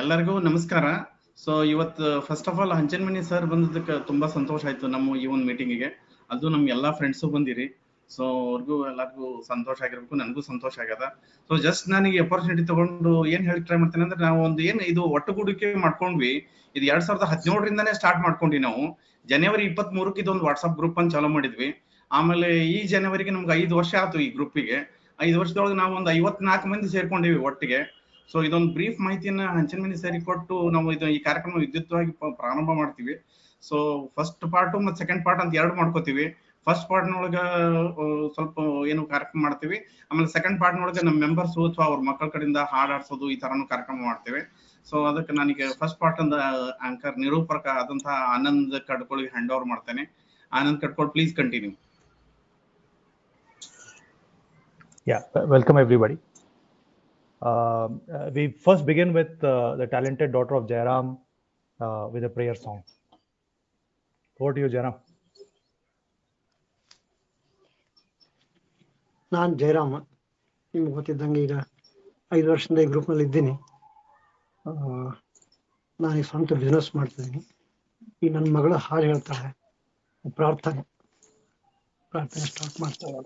ಎಲ್ಲರಿಗೂ ನಮಸ್ಕಾರ. ಸೊ ಇವತ್ತು ಫಸ್ಟ್ ಆಫ್ ಆಲ್ ಹಂಚನಮನಿ ಸರ್ ಬಂದಿದ್ದಕ್ಕೆ ತುಂಬಾ ಸಂತೋಷ ಆಯ್ತು ನಮ್ಮ ಈ ಒಂದು ಮೀಟಿಂಗಿಗೆ. ಅದು ನಮ್ ಎಲ್ಲಾ ಫ್ರೆಂಡ್ಸು ಬಂದಿರಿ. ಸೊ ಅವ್ರಿಗೂ ಎಲ್ಲರಿಗೂ ಸಂತೋಷ ಆಗಿರ್ಬೇಕು, ನನಗೂ ಸಂತೋಷ ಆಗ್ಯದ. ಸೊ ಜಸ್ಟ್ ನನಗೆ ಅಪರ್ಚುನಿಟಿ ತಗೊಂಡು ಏನ್ ಹೇಳಿ ಟ್ರೈ ಮಾಡ್ತೇನೆ ಅಂದ್ರೆ, ನಾವು ಒಂದು ಏನ್ ಇದು ಒಟ್ಟುಗೂಡಿಕೆ ಮಾಡ್ಕೊಂಡ್ವಿ. ಇದು 2017ರಿಂದಾನೇ ಸ್ಟಾರ್ಟ್ ಮಾಡ್ಕೊಂಡ್ವಿ ನಾವು. ಜನವರಿ 23ಕ್ಕೆ ಇದೊಂದು ವಾಟ್ಸ್ಆಪ್ ಗ್ರೂಪ್ ಅನ್ನು ಚಾಲೂ ಮಾಡಿದ್ವಿ. ಆಮೇಲೆ ಈ ಜನವರಿಗೆ ನಮ್ಗೆ 5 ವರ್ಷ ಆಯ್ತು ಈ ಗ್ರೂಪಿಗೆ. 5 ವರ್ಷದೊಳಗೆ ನಾವು ಒಂದು 54 ಮಂದಿ ಸೇರ್ಕೊಂಡಿವಿ ಒಟ್ಟಿಗೆ. ಸೊ ಇದೊಂದು ಬ್ರೀಫ್ ಮಾಹಿತಿಯನ್ನ ಹಂಚನಮನಿ ಸರಿ ಕೊಟ್ಟು ನಾವು ಈ ಕಾರ್ಯಕ್ರಮ ವಿದ್ಯುಕ್ತವಾಗಿ ಪ್ರಾರಂಭ ಮಾಡ್ತೀವಿ. ಸೊ ಫಸ್ಟ್ ಪಾರ್ಟ್ ಮತ್ತು ಸೆಕೆಂಡ್ ಪಾರ್ಟ್ ಅಂತ ಎರಡು ಮಾಡ್ಕೋತೀವಿ. ಫಸ್ಟ್ ಪಾರ್ಟ್ ನೊಳಗ ಸ್ವಲ್ಪ ಏನು ಕಾರ್ಯಕ್ರಮ ಮಾಡ್ತೀವಿ. ಆಮೇಲೆ ಸೆಕೆಂಡ್ ಪಾರ್ಟ್ ನೊಳಗೆ ನಮ್ಮ ಮೆಂಬರ್ಸ್ ಅಥವಾ ಅವ್ರ ಮಕ್ಕಳ ಕಡೆಯಿಂದ ಹಾಡ್ ಆಡ್ಸೋದು ಈ ತರನು ಕಾರ್ಯಕ್ರಮ ಮಾಡ್ತೇವೆ. ಸೊ ಅದಕ್ಕೆ ನನಗೆ ಫಸ್ಟ್ ಪಾರ್ಟ್ ಅಂದ ಆಂಕರ್ ನಿರೂಪಕ ಆದಂತಹ ಆನಂದ್ ಕಡ್ಕೊಳಿಗೆ ಹ್ಯಾಂಡ್ ಓವರ್ ಮಾಡ್ತೇನೆ. Anand Kadkol, please continue. Yeah, welcome everybody. We first begin with the talented daughter of Jairam with a prayer song. Over to you, Jairam. ನಾನು ಜಯರಾಮ. ನಿಮ್ಗೆ ಗೊತ್ತಿದ್ದಂಗೆ ಈಗ 5 ವರ್ಷದಿಂದ ಈ ಗ್ರೂಪ್ನಲ್ಲಿ ಇದ್ದೀನಿ. ನಾನು ಸ್ವಂತ ಬಿಸ್ನೆಸ್ ಮಾಡ್ತಿದ್ದೀನಿ. ಈಗ ನನ್ನ ಮಗಳು ಹಾಡು ಹೇಳ್ತಾಳೆ. ಪ್ರಾರ್ಥನೆ ಸ್ಟಾರ್ಟ್ ಮಾಡ್ತಾಳೆ.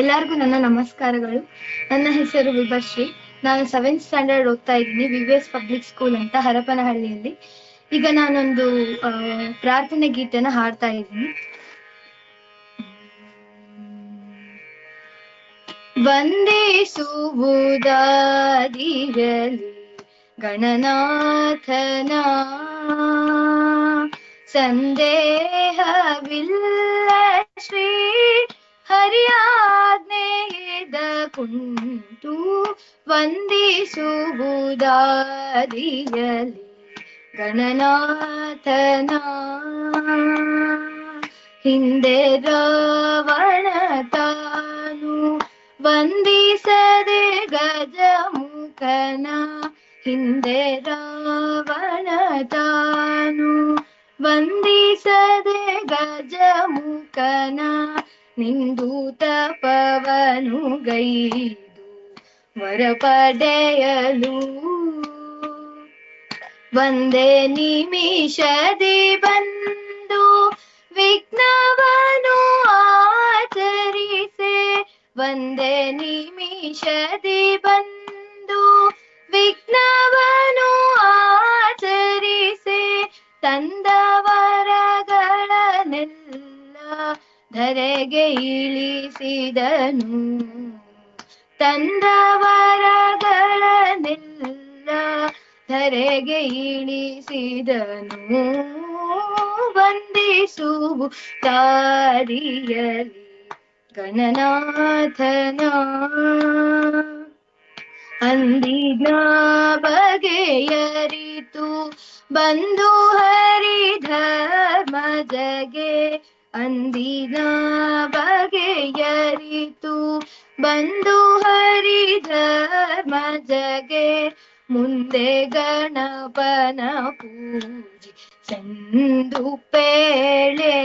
ಎಲ್ಲರಿಗೂ ನನ್ನ ನಮಸ್ಕಾರಗಳು. ನನ್ನ ಹೆಸರು ವಿಭಶ್ರೀ. ನಾನು 7th ಸ್ಟ್ಯಾಂಡರ್ಡ್ ಓದ್ತಾ ಇದ್ದೀನಿ, VVS ಪಬ್ಲಿಕ್ ಸ್ಕೂಲ್ ಅಂತ ಹರಪನಹಳ್ಳಿಯಲ್ಲಿ. ಈಗ ನಾನೊಂದು ಪ್ರಾರ್ಥನೆ ಗೀತೆನ ಹಾಡ್ತಾ ಇದ್ದೀನಿ. ವಂದಿಸುವುದಾದಿರಲಿ ಗಣನಾಥನ, ಸಂದೇಹವಿಲ್ಲ ಶ್ರೀ ಹರಿಯಾಜ್ಞೆಯಿದ ಕುಂಟು. ವಂದಿಸುವುದಾದಿರಲಿ ಗಣನಾಥನ, ಹಿಂದೆ ರಾವಣ ತಾನು ವಂದಿಸದೆ ಗಜಮುಖನ. ಹಿಂದೆ ರಾವಣ ತಾನು ವಂದಿಸದೆ ಗಜಮುಖನ. ನಿಂದು ತಪವನು ಗೈದು ವರ ಪಡೆಯಲು. ಒಂದೇ ನಿಮಿಷದಿ ಬಂದು ವಿಘ್ನವನು ಆಚರಿಸೆ. ಒಂದೇ ನಿಮಿಷದಿ ಬಂದು ವಿಘ್ನವನು ಆಚರಿಸೆ. ತಂದವರಗಳನ್ನೆಲ್ಲ ಧರೆಗೆ ಇಳಿಸಿದನು. ತಂದವರಗಳನ್ನೆಲ್ಲ ಧರೆಗೆ ಇಳಿಸಿದನು. ವಂದಿಸುವುದಾದಿರಲಿ ಗಣನಾಥನ, ಅಂದಿನ ಬಗೆಯರಿತು ಬಂದು ಹರಿಧರ್ಮ ಜಗೆ. ಅಂದಿನ ಬಗೆಯರಿತು ಬಂದು ಹರಿಧರ್ಮ ಜಗೆ. ಮುಂದೆ ಗಣಪನ ಪೂಜಿ ಸಂದು ಪೇಳೆ.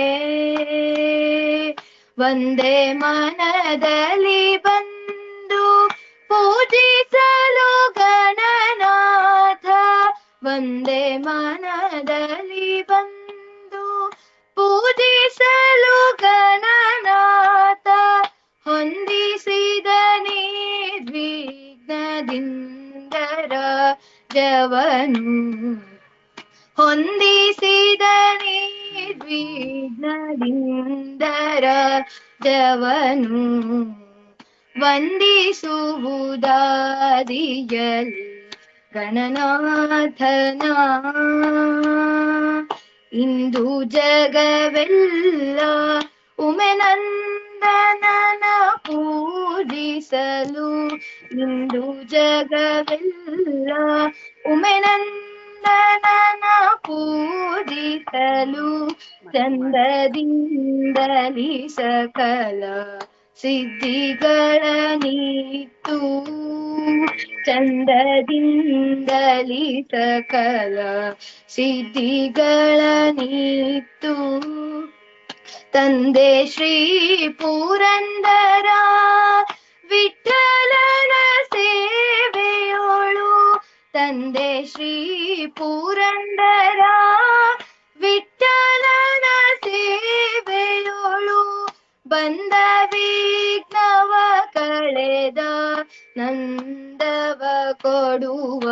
ಒಂದೇ ಮನದಲ್ಲಿ ಬಂದು ಪೂಜಿಸಲು ಗಣನಾಥ. ಒಂದೇ ಮನದಲ್ಲಿ ಬಂದು ಪೂಜಿಸಲು ಗಣನಾಥ. ಹೊಂದಿಸಿದ ನಿರ್ವಿಘ್ನದಿಂದ ರಾಜವನು. ಹೊಂದಿಸಿದ ನಿರ್ವಿಘ್ನದಿಂದ ರಾಜವನು. ವಂದಿಸುವುದಾದಿರಲಿ ಗಣನಾಥನ. ಇಂದು ಜಗವೆಲ್ಲ ಉಮೆನಂದನನ ಪೂಜಿಸಲು. ಇಂದು ಜಗವೆಲ್ಲ ಉಮೆನಂದನನ ಪೂಜಿಸಲು. ಚಂದದಿಂದಲಿ ಸಕಲ ಸಿದ್ಧಿಗಳ ನೀತು ಚಂದದಿಂದಲಿ ಸಕಲ ಸಿದ್ಧಿಗಳ ನೀತು ತಂದೆ ಶ್ರೀ ಪುರಂದರ ವಿಠಲನ ಸೇವೆಯೋಳು ತಂದೆ ಶ್ರೀ ಪುರಂದರ ವಿಠಲನ ಸೇವೆಯೋಳು ಬಂದ ವಿಘ್ನವ ಕಳೆದ ನಂದವ ಕೊಡುವ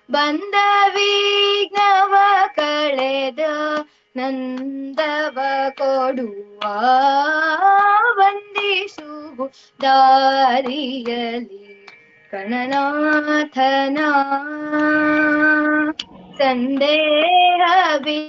ಬಂದ ವಿಘ್ನವ ಕಳೆದ ನಂದವ ಕೊಡುವ ವಂದಿಸುವು ದಾರಿಯಲಿ ಗಣನಾಥನ ಸಂದೇಹವಿ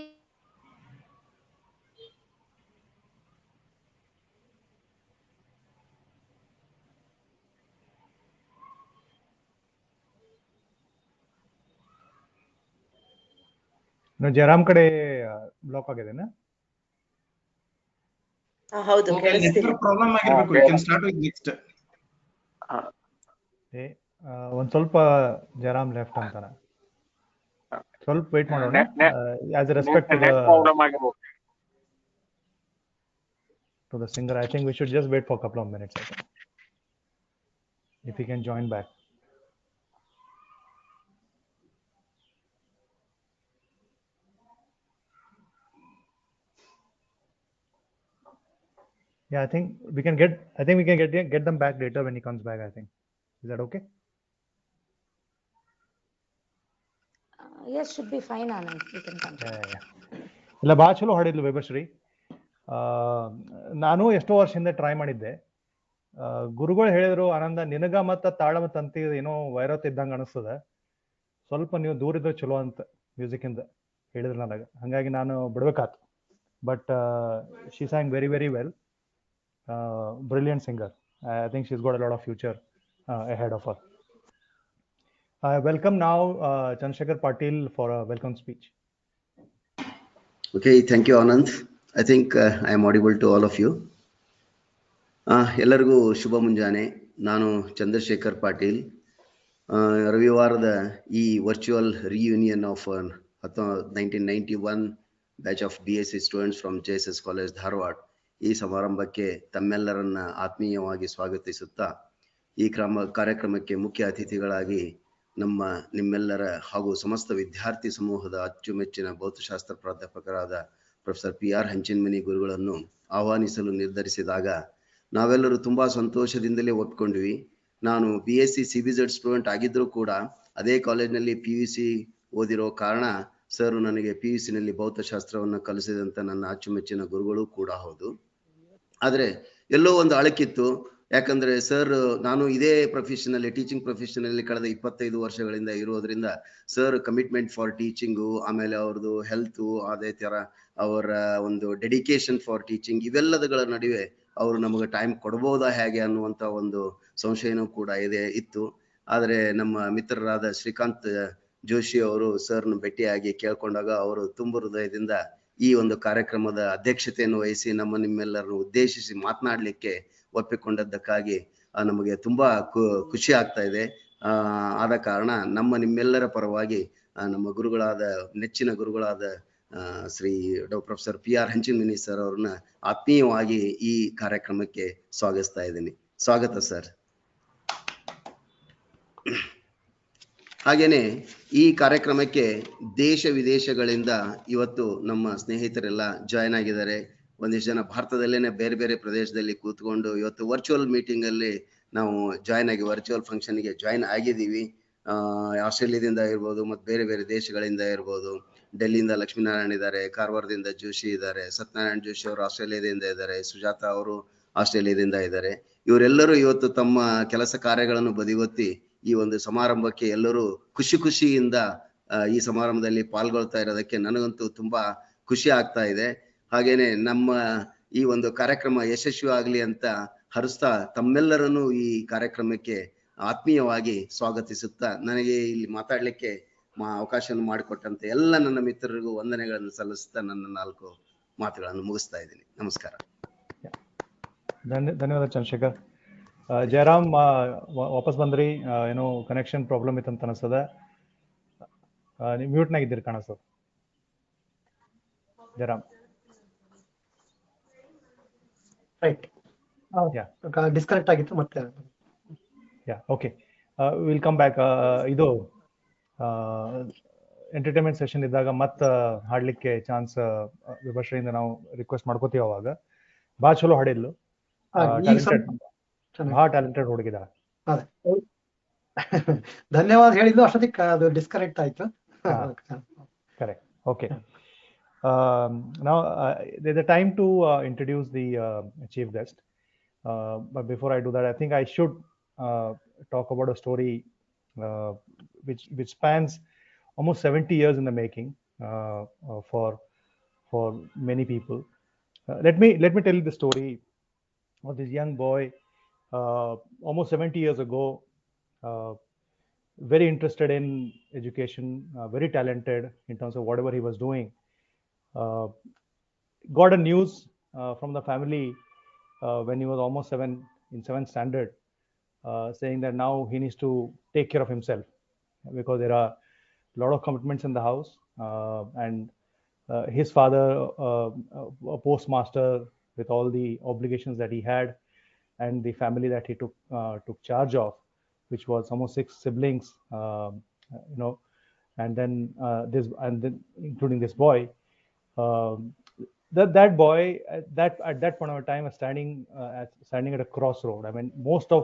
ಜಯರಾಮ್ ಕಡೆ ಬ್ಲಾಕ್ ಆಗಿದೆನಾ? ಹೌದು, ನೆಟ್ವರ್ಕ್ ಪ್ರಾಬ್ಲಮ್ ಆಗಿರ್ಬೇಕು. You can start with next. ಒಂದ್ ಸ್ವಲ್ಪ ಜಯರಾಮ್ ಲೆಫ್ಟ್ ಅಂತಾನ, ಸ್ವಲ್ಪ ವೇಟ್ ಮಾಡೋಣ. As a respect to the singer, I think we should just wait for a couple of minutes, I think, if he can join back. Yeah, I think we can get them back later when he comes back, I think. Is that okay? Yes, should be fine, Anand. We can continue. Yeah. ಇಲ್ಲ ಭಾಳ ಚಲೋ ಹಾಡಿದ್ಲು ವೈಭಶ್ರೀ. ನಾನು ಎಷ್ಟೋ ವರ್ಷದಿಂದ try ಮಾಡಿದ್ದೆ. ಗುರುಗಳು ಹೇಳಿದ್ರು, ಆನಂದ ನಿನಗ ಮತ್ತ ತಾಳಮ ತಂತಿ ಏನೋ ವೈರತ್ ಇದ್ದಂಗೆ ಅನಿಸ್ತದ, ಸ್ವಲ್ಪ ನೀವು ದೂರ ಇದ್ರೆ ಚಲೋ ಅಂತ ಮ್ಯೂಸಿಕ್ ಇಂದ ಹೇಳಿದ್ರು ನನಗೆ. ಹಾಗಾಗಿ ನಾನು ಬಿಡ್ಬೇಕಾತು. But she sang very very well. Brilliant singer. I think she's got a lot of future ahead of her. I welcome now Chandrasekhar Patil for a welcome speech. Okay, thank you, Anand. I think I am audible to all of you. ಎಲ್ಲರಿಗೂ ಶುಭ ಮುಂಜಾನೆ. ನಾನು ಚಂದ್ರಶೇಖರ್ ಪಾಟೀಲ್. ರವಿವಾರದ ಈ virtual reunion of 1991 batch of BSc students from JSS college Dharwad ಈ ಸಮಾರಂಭಕ್ಕೆ ತಮ್ಮೆಲ್ಲರನ್ನ ಆತ್ಮೀಯವಾಗಿ ಸ್ವಾಗತಿಸುತ್ತಾ, ಈ ಕಾರ್ಯಕ್ರಮಕ್ಕೆ ಮುಖ್ಯ ಅತಿಥಿಗಳಾಗಿ ನಿಮ್ಮೆಲ್ಲರ ಹಾಗೂ ಸಮಸ್ತ ವಿದ್ಯಾರ್ಥಿ ಸಮೂಹದ ಅಚ್ಚುಮೆಚ್ಚಿನ ಭೌತಶಾಸ್ತ್ರ ಪ್ರಾಧ್ಯಾಪಕರಾದ ಪ್ರೊಫೆಸರ್ PR ಹಂಚಿನಮನಿ ಗುರುಗಳನ್ನು ಆಹ್ವಾನಿಸಲು ನಿರ್ಧರಿಸಿದಾಗ ನಾವೆಲ್ಲರೂ ತುಂಬಾ ಸಂತೋಷದಿಂದಲೇ ಒಪ್ಕೊಂಡ್ವಿ. ನಾನು BSc CBZ ಸ್ಟೂಡೆಂಟ್ ಆಗಿದ್ರೂ ಕೂಡ ಅದೇ ಕಾಲೇಜ್ನಲ್ಲಿ PUC ಓದಿರೋ ಕಾರಣ ಸರ್ ನನಗೆ PUC ನಲ್ಲಿ ಭೌತಶಾಸ್ತ್ರವನ್ನು ಕಲಿಸಿದಂತ ನನ್ನ ಅಚ್ಚುಮೆಚ್ಚಿನ ಗುರುಗಳು ಕೂಡ ಹೌದು. ಆದ್ರೆ ಎಲ್ಲೋ ಒಂದು ಅಳಕಿತ್ತು. ಯಾಕಂದ್ರೆ ಸರ್ ನಾನು ಇದೇ ಪ್ರೊಫೆಷನಲ್ಲಿ, ಟೀಚಿಂಗ್ ಪ್ರೊಫೆಷನಲ್ಲಿ ಕಳೆದ 25 ವರ್ಷಗಳಿಂದ ಇರೋದ್ರಿಂದ ಸರ್ ಕಮಿಟ್ಮೆಂಟ್ ಫಾರ್ ಟೀಚಿಂಗು, ಆಮೇಲೆ ಅವ್ರದ್ದು ಹೆಲ್ತು, ಅದೇ ತರ ಅವರ ಒಂದು ಡೆಡಿಕೇಶನ್ ಫಾರ್ ಟೀಚಿಂಗ್, ಇವೆಲ್ಲದಗಳ ನಡುವೆ ಅವರು ನಮಗೆ ಟೈಮ್ ಕೊಡ್ಬೋದಾ ಹೇಗೆ ಅನ್ನುವಂತ ಒಂದು ಸಂಶಯನೂ ಕೂಡ ಇತ್ತು. ಆದ್ರೆ ನಮ್ಮ ಮಿತ್ರರಾದ ಶ್ರೀಕಾಂತ್ ಜೋಶಿ ಅವರು ಸರ್ನ ಭೇಟಿಯಾಗಿ ಕೇಳ್ಕೊಂಡಾಗ ಅವರು ತುಂಬ ಹೃದಯದಿಂದ ಈ ಒಂದು ಕಾರ್ಯಕ್ರಮದ ಅಧ್ಯಕ್ಷತೆಯನ್ನು ವಹಿಸಿ ನಿಮ್ಮೆಲ್ಲರನ್ನು ಉದ್ದೇಶಿಸಿ ಮಾತನಾಡ್ಲಿಕ್ಕೆ ಒಪ್ಪಿಕೊಂಡದ್ದಕ್ಕಾಗಿ ನಮಗೆ ತುಂಬಾ ಖುಷಿ ಆಗ್ತಾ ಇದೆ. ಆದ ಕಾರಣ ನಿಮ್ಮೆಲ್ಲರ ಪರವಾಗಿ ನಮ್ಮ ಗುರುಗಳಾದ ನೆಚ್ಚಿನ ಗುರುಗಳಾದ Shri professor PR Hanchinamani sir ಅವ್ರನ್ನ ಆತ್ಮೀಯವಾಗಿ ಈ ಕಾರ್ಯಕ್ರಮಕ್ಕೆ ಸ್ವಾಗತಿಸ್ತಾ ಇದ್ದೀನಿ. ಸ್ವಾಗತ ಸರ್. ಹಾಗೇನೆ ಈ ಕಾರ್ಯಕ್ರಮಕ್ಕೆ ದೇಶ ವಿದೇಶಗಳಿಂದ ಇವತ್ತು ನಮ್ಮ ಸ್ನೇಹಿತರೆಲ್ಲ ಜಾಯ್ನ್ ಆಗಿದ್ದಾರೆ. ಒಂದಿಷ್ಟು ಜನ ಭಾರತದಲ್ಲೇನೆ ಬೇರೆ ಬೇರೆ ಪ್ರದೇಶದಲ್ಲಿ ಕೂತ್ಕೊಂಡು ಇವತ್ತು ವರ್ಚುವಲ್ ಮೀಟಿಂಗ್ ಅಲ್ಲಿ ನಾವು ಜಾಯ್ನ್ ಆಗಿ ವರ್ಚುವಲ್ ಫಂಕ್ಷನ್ಗೆ ಜಾಯ್ನ್ ಆಗಿದ್ದೀವಿ. ಆಸ್ಟ್ರೇಲಿಯಾದಿಂದ ಇರ್ಬೋದು, ಮತ್ತು ಬೇರೆ ಬೇರೆ ದೇಶಗಳಿಂದ ಇರ್ಬೋದು. ಡೆಲ್ಲಿಯಿಂದ ಲಕ್ಷ್ಮೀನಾರಾಯಣ ಇದ್ದಾರೆ, ಕಾರವಾರದಿಂದ ಜೋಶಿ ಇದ್ದಾರೆ, ಸತ್ಯನಾರಾಯಣ ಜೋಶಿ ಅವರು ಆಸ್ಟ್ರೇಲಿಯಾದಿಂದ ಇದ್ದಾರೆ, ಸುಜಾತ ಅವರು ಆಸ್ಟ್ರೇಲಿಯಾದಿಂದ ಇದ್ದಾರೆ. ಇವರೆಲ್ಲರೂ ಇವತ್ತು ತಮ್ಮ ಕೆಲಸ ಕಾರ್ಯಗಳನ್ನು ಬದಿಗೊತ್ತಿ ಈ ಒಂದು ಸಮಾರಂಭಕ್ಕೆ ಎಲ್ಲರೂ ಖುಷಿಯಿಂದ ಈ ಸಮಾರಂಭದಲ್ಲಿ ಪಾಲ್ಗೊಳ್ತಾ ಇರೋದಕ್ಕೆ ನನಗಂತೂ ತುಂಬಾ ಖುಷಿ ಆಗ್ತಾ ಇದೆ. ಹಾಗೇನೆ ನಮ್ಮ ಈ ಒಂದು ಕಾರ್ಯಕ್ರಮ ಯಶಸ್ವಿ ಆಗ್ಲಿ ಅಂತ ಹರಿಸ್ತಾ ತಮ್ಮೆಲ್ಲರನ್ನು ಈ ಕಾರ್ಯಕ್ರಮಕ್ಕೆ ಆತ್ಮೀಯವಾಗಿ ಸ್ವಾಗತಿಸುತ್ತಾ, ನನಗೆ ಇಲ್ಲಿ ಮಾತಾಡ್ಲಿಕ್ಕೆ ಅವಕಾಶವನ್ನು ಮಾಡಿಕೊಟ್ಟಂತೆ ಎಲ್ಲ ನನ್ನ ಮಿತ್ರರಿಗೂ ವಂದನೆಗಳನ್ನು ಸಲ್ಲಿಸುತ್ತಾ ನನ್ನ 4 ಮಾತುಗಳನ್ನು ಮುಗಿಸ್ತಾ ಇದ್ದೀನಿ. ನಮಸ್ಕಾರ. ಧನ್ಯವಾದ ಚಂದ್ರಶೇಖರ್. ಜಯರಾಮ್ ವಾಪಸ್ ಬಂದ್ರಿ, ಏನೋ ಕನೆಕ್ಷನ್ ಪ್ರಾಬ್ಲಮ್ ಇತ್ತು ಅಂತ ಅನಿಸ್ತದ. ನೀವು ಮ್ಯೂಟ್ನಾಗ ಇದ್ದೀರಿ ಕಾಣಿಸ್ತದ ಜಯರಾಮ್. Right, Yeah. ಡಿಸ್ಕನೆಕ್ಟ್ ಆಗಿತ್ತು ಮತ್ತೆ. Okay, will come back. ಇದು ಎಂಟರ್ಟೈನ್ಮೆಂಟ್ ಸೆಷನ್ ಇದ್ದಾಗ ಮತ್ತೆ ಹಾಡ್ಲಿಕ್ಕೆ ಚಾನ್ಸ್ ವಿಭಶ್ರೀಯಿಂದ ನಾವು ರಿಕ್ವೆಸ್ಟ್ ಮಾಡ್ಕೋತೀವಿ. ಅವಾಗ ಭಾಳ ಚಲೋ ಹಾಡಿದ್ಲು, ಟ್ಯಾಲೆಂಟೆಡ್, ಭಾಳ ಟ್ಯಾಲೆಂಟೆಡ್ ಹುಡುಗಿದ. ಅದೇ ಧನ್ಯವಾದ ಹೇಳಿದ್ದು ಅಷ್ಟೊತ್ತಿಗೆ ಅದು ಡಿಸ್ಕನೆಕ್ಟ್ ಆಯ್ತು. Correct. Okay, now there's a time to introduce the chief guest, but before I do that, I think I should talk about a story which spans almost 70 years in the making for many people. Let me tell you the story of this young boy, almost 70 years ago, very interested in education, very talented in terms of whatever he was doing. Got a news from the family when he was almost in seventh standard, saying that now he needs to take care of himself because there are a lot of commitments in the house, and his father, a postmaster with all the obligations that he had, and the family that he took charge of, which was almost 6 siblings, and then including this boy. That boy at that point of time was standing at a crossroad. I mean, most of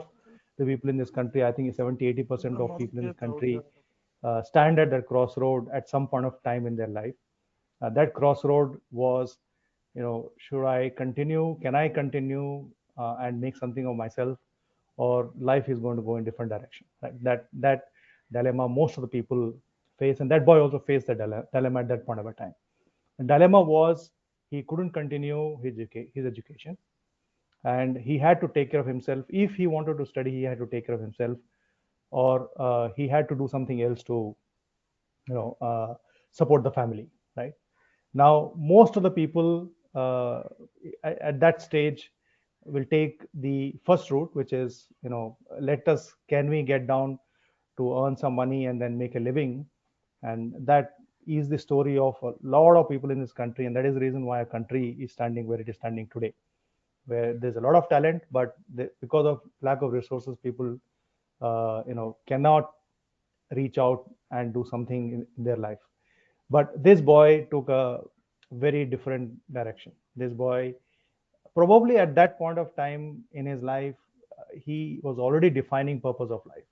the people in this country, I think 70-80% of people in this country stand at that crossroad at some point of time in their life. That crossroad was, should I continue? Can I continue and make something of myself, or life is going to go in different direction? Right? That dilemma most of the people face, and that boy also faced that dilemma at that point of a time. The dilemma was he couldn't continue his education, and he had to take care of himself. If he wanted to study, he had to take care of himself, or he had to do something else to support the family. Right? Now, most of the people at that stage will take the first route, which is, can we get down to earn some money and then make a living? And that is the story of a lot of people in this country, and that is the reason why our country is standing where it is standing today, where there's a lot of talent, but because of lack of resources, people cannot reach out and do something in their life. But this boy took a very different direction. This boy, probably at that point of time in his life, he was already defining purpose of life.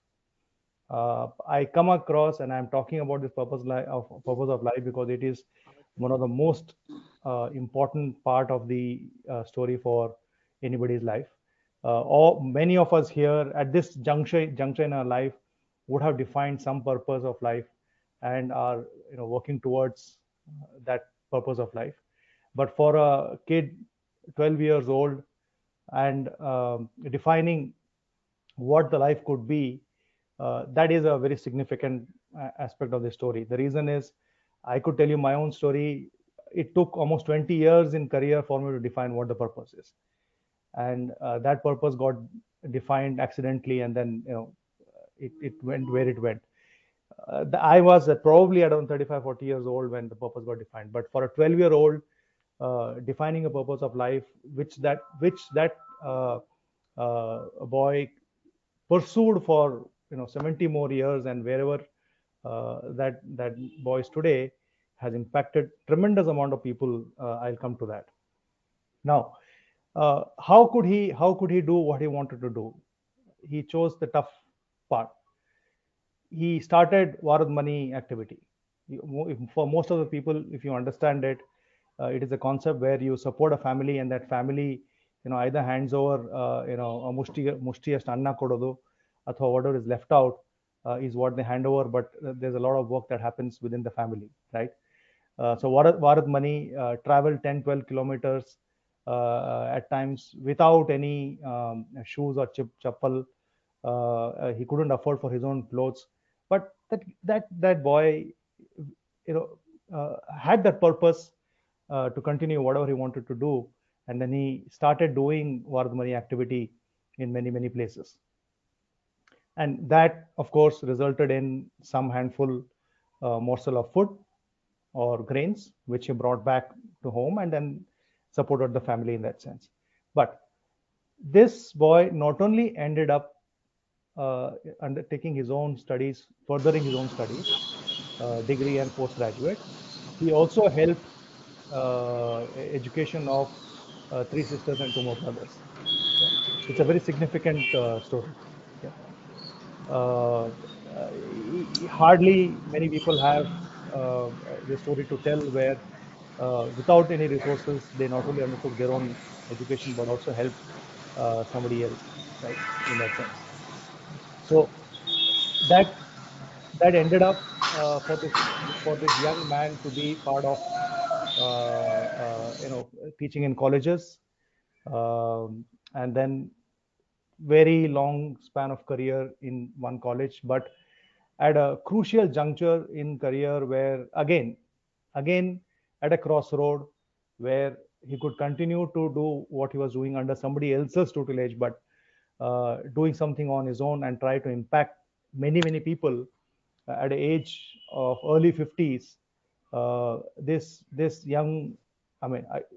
I come across, and I'm talking about this purpose of life because it is one of the most important part of the story for anybody's life. Or many of us here at this juncture in our life would have defined some purpose of life and are working towards that purpose of life. But for a kid 12 years old and defining what the life could be, that is a very significant aspect of the story. The reason is, I could tell you my own story. It took almost 20 years in career for me to define what the purpose is, and that purpose got defined accidentally, and then it went where it went. I was probably around 35-40 years old when the purpose got defined. But for a 12-year-old, defining a purpose of life, which that boy pursued for 70 more years, and wherever that boy is today, has impacted tremendous amount of people. I'll come to that. Now, how could he do what he wanted to do? He chose the tough part. He started Varad Money activity. For most of the people, if you understand it, it is a concept where you support a family, and that family either hands over a mushtiest anna kododu, athwa whatever is left out is what they hand over, but there's a lot of work that happens within the family, right? So Varad Money traveled 10-12 kilometers at times without any shoes or chappal. He couldn't afford for his own clothes, but that boy had that purpose to continue whatever he wanted to do, and then he started doing Vardhamani activity in many places. And that, of course, resulted in some handful morsel of food or grains, which he brought back to home and then supported the family in that sense. But this boy not only ended up undertaking his own studies, furthering his own studies, degree and postgraduate, he also helped education of three sisters and two more brothers. Yeah. It's a very significant story. Yeah. Hardly many people have the story to tell where without any resources, they not only undertook their own education, but also helped somebody else, right, in that sense. So that that ended up for this young man to be part of teaching in colleges, and then very long span of career in one college, but at a crucial juncture in career where again at a crossroad where he could continue to do what he was doing under somebody else's tutelage, but doing something on his own and try to impact many people at the age of early 50s. This young,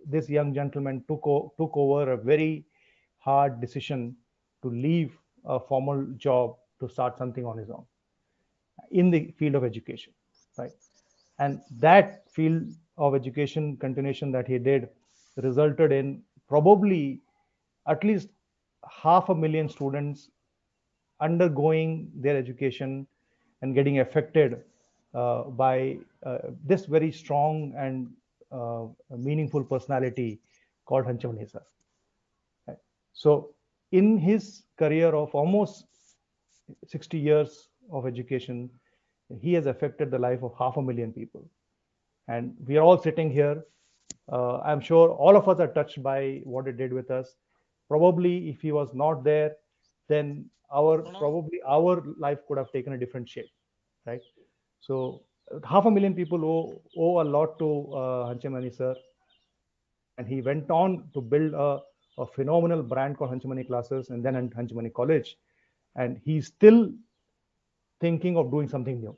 this young gentleman took over a very hard decision to leave a formal job to start something on his own in the field of education, right? And that field of education continuation that he did resulted in probably at least 500,000 students undergoing their education and getting affected by this very strong and meaningful personality called Hanchamani sir. Right? So in his career of almost 60 years of education, he has affected the life of 500,000 people. And we are all sitting here. I'm sure all of us are touched by what it did with us. Probably if he was not there, then probably our life could have taken a different shape, right? So 500,000 people owe a lot to Hanchamani sir. And he went on to build a phenomenal brand called Hanchamani Classes and then Hanchamani College. And he's still thinking of doing something new.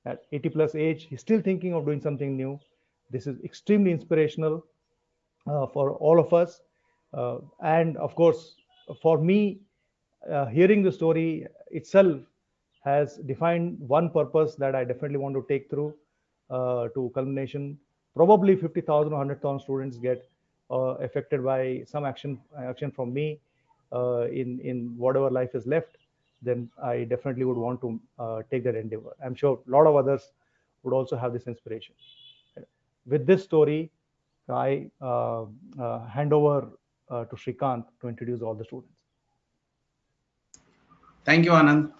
At 80 plus age, he's still thinking of doing something new. This is extremely inspirational for all of us. And of course, for me, hearing the story itself has defined one purpose that I definitely want to take through to culmination. Probably 50,000 or 100,000 students get affected by some action from me in whatever life is left. Then I definitely would want to take that endeavor. I'm sure a lot of others would also have this inspiration. With this story, I hand over to Shrikant to introduce all the students. Thank you, Anand.